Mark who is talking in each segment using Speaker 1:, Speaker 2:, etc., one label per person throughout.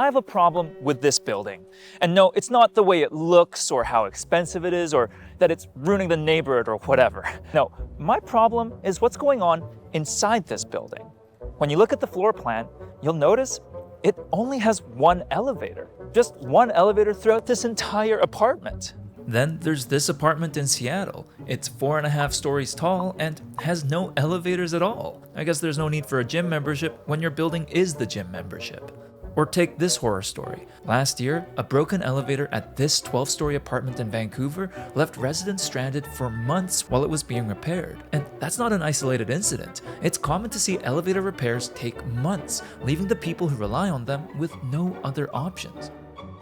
Speaker 1: I have a problem with this building. And no, it's not the way it looks or how expensive it is or that it's ruining the neighborhood or whatever. No, my problem is what's going on inside this building. When you look at the floor plan, you'll notice it only has one elevator. Just one elevator throughout this entire apartment.
Speaker 2: Then there's this apartment in Seattle. It's 4.5 stories tall and has no elevators at all. I guess there's no need for a gym membership when your building is the gym membership. Or take this horror story. Last year, a broken elevator at this 12-story apartment in Vancouver left residents stranded for months while it was being repaired. And that's not an isolated incident. It's common to see elevator repairs take months, leaving the people who rely on them with no other options.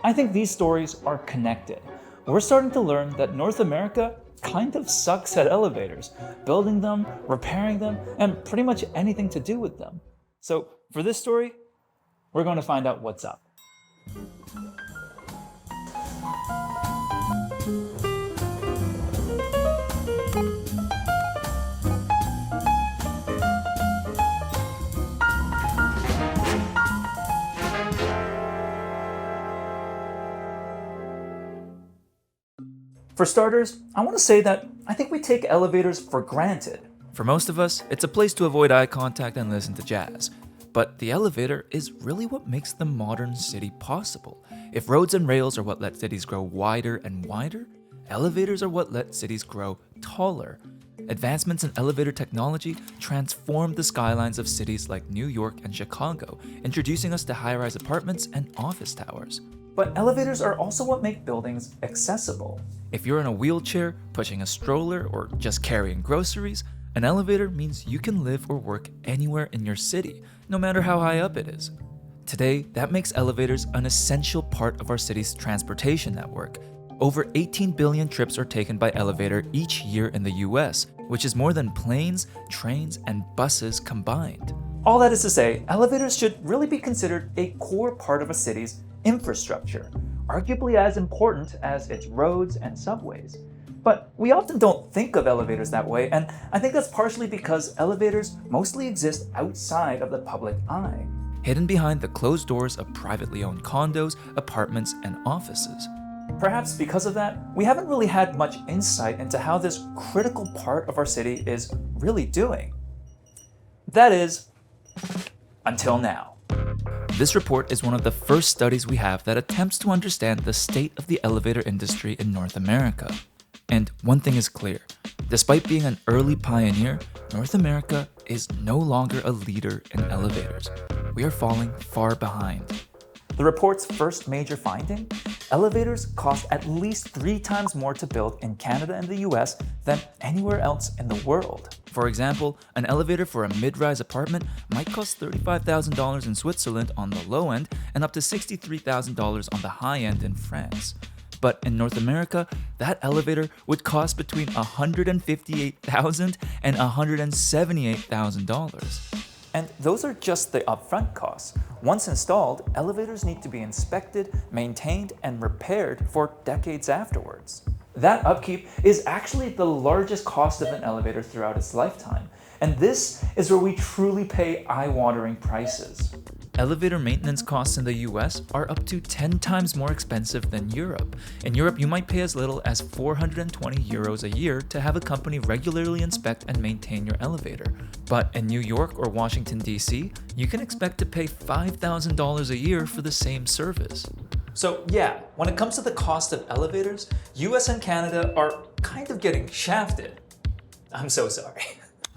Speaker 1: I think these stories are connected. We're starting to learn that North America kind of sucks at elevators, building them, repairing them, and pretty much anything to do with them. So for this story, we're going to find out what's up. For starters, I want to say that I think we take elevators for granted.
Speaker 2: For most of us, it's a place to avoid eye contact and listen to jazz. But the elevator is really what makes the modern city possible. If roads and rails are what let cities grow wider and wider, elevators are what let cities grow taller. Advancements in elevator technology transformed the skylines of cities like New York and Chicago, introducing us to high-rise apartments and office towers.
Speaker 1: But elevators are also what make buildings accessible.
Speaker 2: If you're in a wheelchair, pushing a stroller, or just carrying groceries, an elevator means you can live or work anywhere in your city, no matter how high up it is. Today, that makes elevators an essential part of our city's transportation network. Over 18 billion trips are taken by elevator each year in the US, which is more than planes, trains, and buses combined.
Speaker 1: All that is to say, elevators should really be considered a core part of a city's infrastructure, arguably as important as its roads and subways. But we often don't think of elevators that way, and I think that's partially because elevators mostly exist outside of the public eye.
Speaker 2: Hidden behind the closed doors of privately owned condos, apartments, and offices.
Speaker 1: Perhaps because of that, we haven't really had much insight into how this critical part of our city is really doing. That is, until now.
Speaker 2: This report is one of the first studies we have that attempts to understand the state of the elevator industry in North America. And one thing is clear, despite being an early pioneer, North America is no longer a leader in elevators. We are falling far behind.
Speaker 1: The report's first major finding, elevators cost at least 3 times more to build in Canada and the US than anywhere else in the world.
Speaker 2: For example, an elevator for a mid-rise apartment might cost $35,000 in Switzerland on the low end and up to $63,000 on the high end in France. But in North America, that elevator would cost between $158,000 and $178,000.
Speaker 1: And those are just the upfront costs. Once installed, elevators need to be inspected, maintained, and repaired for decades afterwards. That upkeep is actually the largest cost of an elevator throughout its lifetime. And this is where we truly pay eye-watering prices.
Speaker 2: Elevator maintenance costs in the US are up to 10 times more expensive than Europe. In Europe, you might pay as little as 420 euros a year to have a company regularly inspect and maintain your elevator. But in New York or Washington, D.C., you can expect to pay $5,000 a year for the same service.
Speaker 1: So yeah, when it comes to the cost of elevators, US and Canada are kind of getting shafted. I'm so sorry.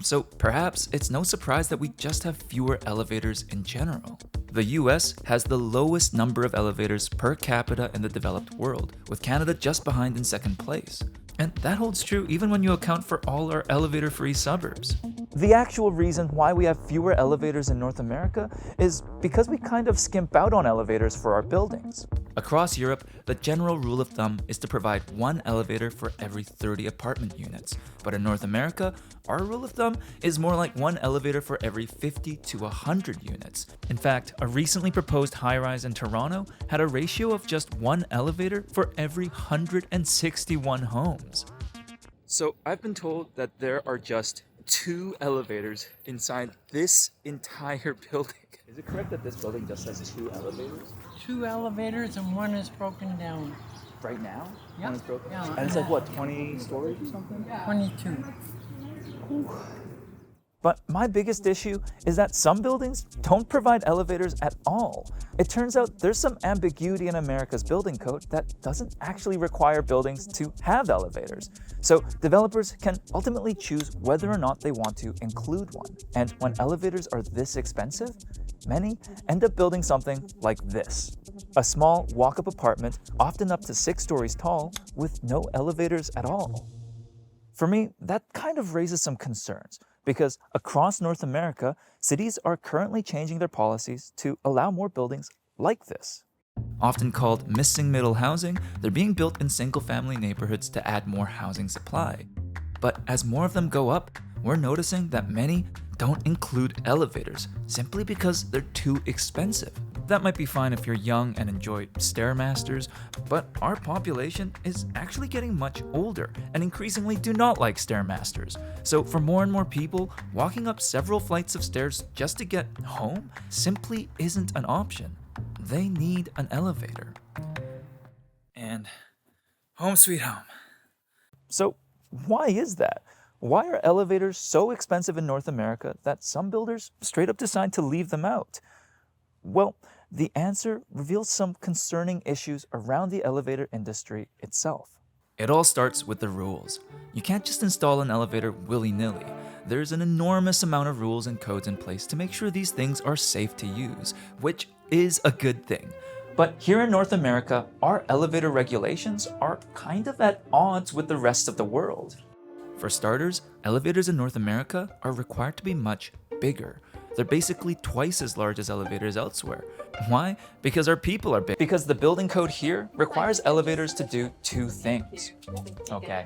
Speaker 2: So perhaps it's no surprise that we just have fewer elevators in general. The US has the lowest number of elevators per capita in the developed world, with Canada just behind in second place. And that holds true even when you account for all our elevator-free suburbs.
Speaker 1: The actual reason why we have fewer elevators in North America is because we kind of skimp out on elevators for our buildings.
Speaker 2: Across Europe, the general rule of thumb is to provide 1 elevator for every 30 apartment units. But in North America, our rule of thumb is more like 1 elevator for every 50 to 100 units. In fact, a recently proposed high-rise in Toronto had a ratio of just 1 elevator for every 161 homes. So I've been told that there are just 2 elevators inside this entire building.
Speaker 1: Is it correct that this building just has 2 elevators?
Speaker 3: 2 elevators and one is broken down.
Speaker 1: Right now?
Speaker 3: Yeah.
Speaker 1: One is broken?
Speaker 3: Yeah.
Speaker 1: And it's like, what, 20 stories or something?
Speaker 3: 22.
Speaker 1: But my biggest issue is that some buildings don't provide elevators at all. It turns out there's some ambiguity in America's building code that doesn't actually require buildings to have elevators. So developers can ultimately choose whether or not they want to include one. And when elevators are this expensive, many end up building something like this. A small walk-up apartment, often up to 6 stories tall, with no elevators at all. For me, that kind of raises some concerns, because across North America, cities are currently changing their policies to allow more buildings like this.
Speaker 2: Often called missing middle housing, they're being built in single-family neighborhoods to add more housing supply. But as more of them go up, we're noticing that many don't include elevators simply because they're too expensive. That might be fine if you're young and enjoy Stairmasters, but our population is actually getting much older and increasingly do not like Stairmasters. So for more and more people, walking up several flights of stairs just to get home simply isn't an option. They need an elevator. And home sweet home.
Speaker 1: So why is that? Why are elevators so expensive in North America that some builders straight up decide to leave them out? Well, the answer reveals some concerning issues around the elevator industry itself.
Speaker 2: It all starts with the rules. You can't just install an elevator willy-nilly. There's an enormous amount of rules and codes in place to make sure these things are safe to use, which is a good thing.
Speaker 1: But here in North America, our elevator regulations are kind of at odds with the rest of the world.
Speaker 2: For starters, elevators in North America are required to be much bigger. They're basically twice as large as elevators elsewhere. Why? Because our people are big.
Speaker 1: Because the building code here requires elevators to do 2 things. Okay.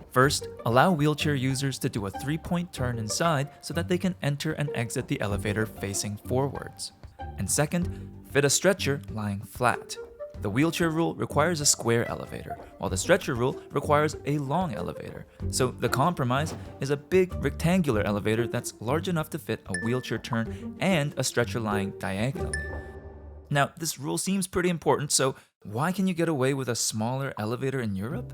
Speaker 2: First, allow wheelchair users to do a 3-point turn inside so that they can enter and exit the elevator facing forwards. And second, fit a stretcher lying flat. The wheelchair rule requires a square elevator, while the stretcher rule requires a long elevator. So the compromise is a big rectangular elevator that's large enough to fit a wheelchair turn and a stretcher lying diagonally. Now, this rule seems pretty important, so why can you get away with a smaller elevator in Europe?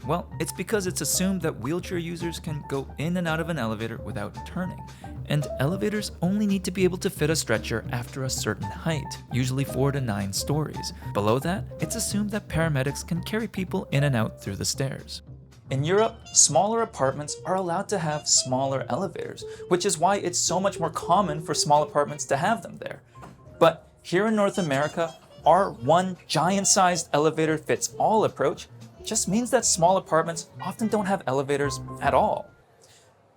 Speaker 2: Well, it's because it's assumed that wheelchair users can go in and out of an elevator without turning, and elevators only need to be able to fit a stretcher after a certain height, usually 4 to 9 stories. Below that, it's assumed that paramedics can carry people in and out through the stairs.
Speaker 1: In Europe, smaller apartments are allowed to have smaller elevators, which is why it's so much more common for small apartments to have them there. But here in North America, our one giant-sized elevator-fits-all approach just means that small apartments often don't have elevators at all.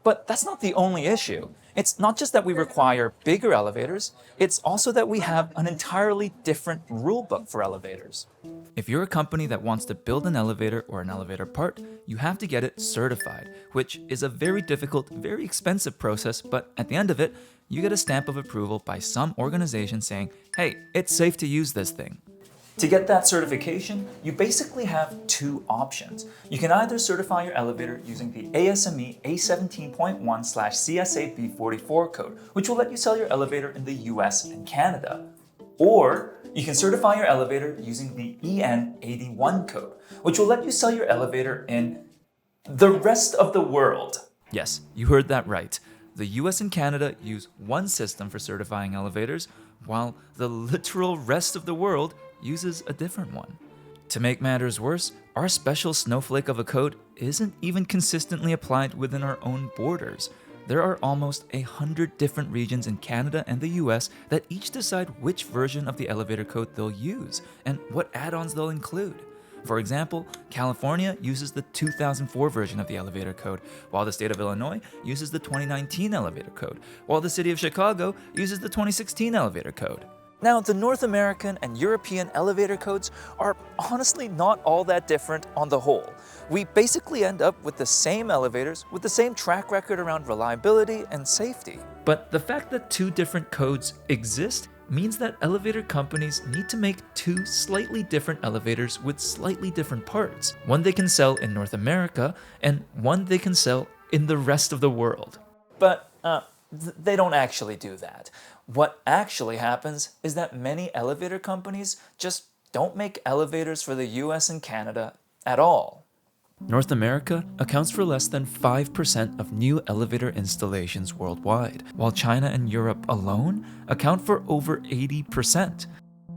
Speaker 1: But that's not the only issue. It's not just that we require bigger elevators, it's also that we have an entirely different rule book for elevators.
Speaker 2: If you're a company that wants to build an elevator or an elevator part, you have to get it certified, which is a very difficult, very expensive process, but at the end of it, you get a stamp of approval by some organization saying, hey, it's safe to use this thing.
Speaker 1: To get that certification, you basically have 2 options. You can either certify your elevator using the ASME A17.1/CSA B44 code, which will let you sell your elevator in the US and Canada. Or you can certify your elevator using the EN81 code, which will let you sell your elevator in the rest of the world.
Speaker 2: Yes, you heard that right. The US and Canada use one system for certifying elevators, while the literal rest of the world uses a different one. To make matters worse, our special snowflake of a code isn't even consistently applied within our own borders. There are almost 100 different regions in Canada and the US that each decide which version of the elevator code they'll use and what add-ons they'll include. For example, California uses the 2004 version of the elevator code, while the state of Illinois uses the 2019 elevator code, while the city of Chicago uses the 2016 elevator code.
Speaker 1: Now, the North American and European elevator codes are honestly not all that different on the whole. We basically end up with the same elevators with the same track record around reliability and safety.
Speaker 2: But the fact that 2 different codes exist means that elevator companies need to make 2 slightly different elevators with slightly different parts. One they can sell in North America and one they can sell in the rest of the world.
Speaker 1: But they don't actually do that. What actually happens is that many elevator companies just don't make elevators for the US and Canada at all.
Speaker 2: North America accounts for less than 5% of new elevator installations worldwide, while China and Europe alone account for over 80%.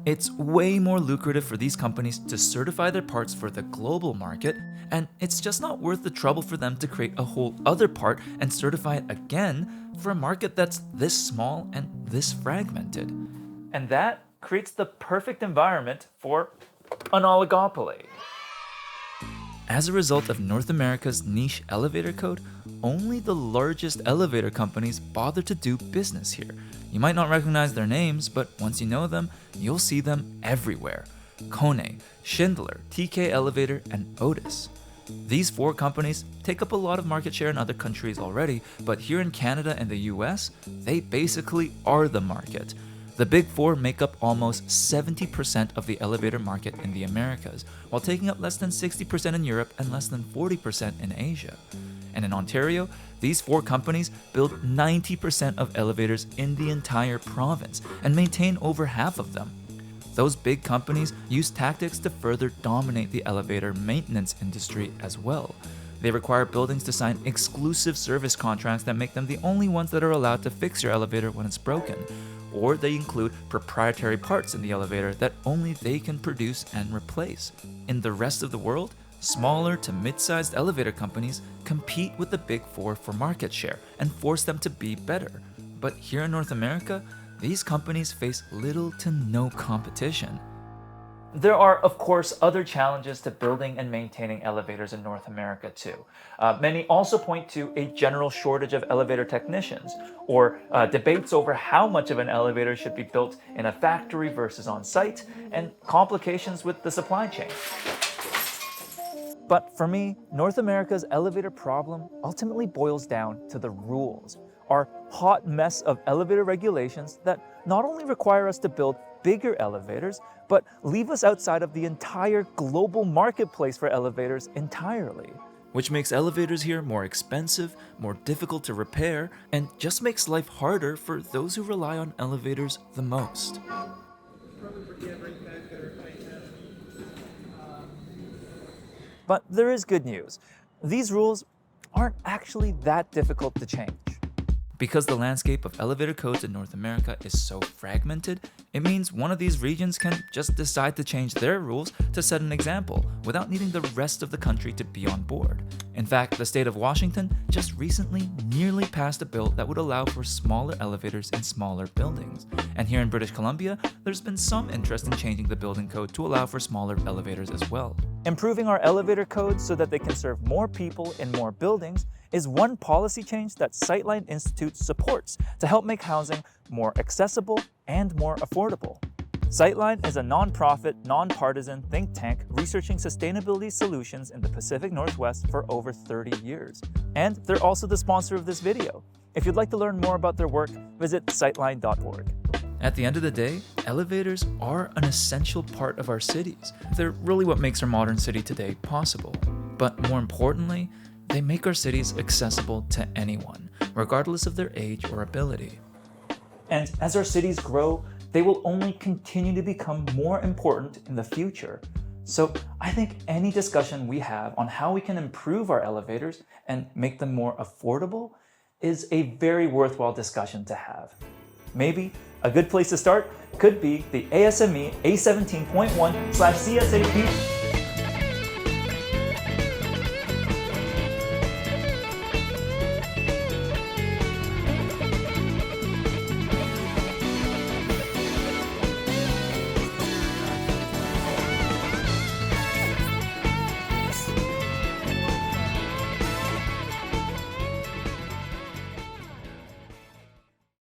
Speaker 2: It's way more lucrative for these companies to certify their parts for the global market, and it's just not worth the trouble for them to create a whole other part and certify it again for a market that's this small and this fragmented.
Speaker 1: And that creates the perfect environment for an oligopoly.
Speaker 2: As a result of North America's niche elevator code, only the largest elevator companies bother to do business here. You might not recognize their names, but once you know them, you'll see them everywhere. Kone, Schindler, TK Elevator, and Otis. These 4 companies take up a lot of market share in other countries already, but here in Canada and the US, they basically are the market. The Big 4 make up almost 70% of the elevator market in the Americas, while taking up less than 60% in Europe and less than 40% in Asia. And in Ontario, these 4 companies build 90% of elevators in the entire province and maintain over half of them. Those big companies use tactics to further dominate the elevator maintenance industry as well. They require buildings to sign exclusive service contracts that make them the only ones that are allowed to fix your elevator when it's broken. Or they include proprietary parts in the elevator that only they can produce and replace. In the rest of the world, smaller to mid-sized elevator companies compete with the Big 4 for market share and force them to be better. But here in North America, these companies face little to no competition.
Speaker 1: There are, of course, other challenges to building and maintaining elevators in North America too. Many also point to a general shortage of elevator technicians, or debates over how much of an elevator should be built in a factory versus on site, and complications with the supply chain. But for me, North America's elevator problem ultimately boils down to the rules, our hot mess of elevator regulations that not only require us to build bigger elevators, but leave us outside of the entire global marketplace for elevators entirely.
Speaker 2: Which makes elevators here more expensive, more difficult to repair, and just makes life harder for those who rely on elevators the most.
Speaker 1: But there is good news. These rules aren't actually that difficult to change.
Speaker 2: Because the landscape of elevator codes in North America is so fragmented, it means one of these regions can just decide to change their rules to set an example without needing the rest of the country to be on board. In fact, the state of Washington just recently nearly passed a bill that would allow for smaller elevators in smaller buildings. And here in British Columbia, there's been some interest in changing the building code to allow for smaller elevators as well.
Speaker 1: Improving our elevator codes so that they can serve more people in more buildings is one policy change that Sightline Institute supports to help make housing more accessible and more affordable. Sightline is a nonprofit, nonpartisan think tank researching sustainability solutions in the Pacific Northwest for over 30 years. And they're also the sponsor of this video. If you'd like to learn more about their work, visit sightline.org.
Speaker 2: At the end of the day, elevators are an essential part of our cities. They're really what makes our modern city today possible. But more importantly, they make our cities accessible to anyone, regardless of their age or ability.
Speaker 1: And as our cities grow, they will only continue to become more important in the future. So I think any discussion we have on how we can improve our elevators and make them more affordable is a very worthwhile discussion to have. Maybe a good place to start could be the ASME A17.1/CSAP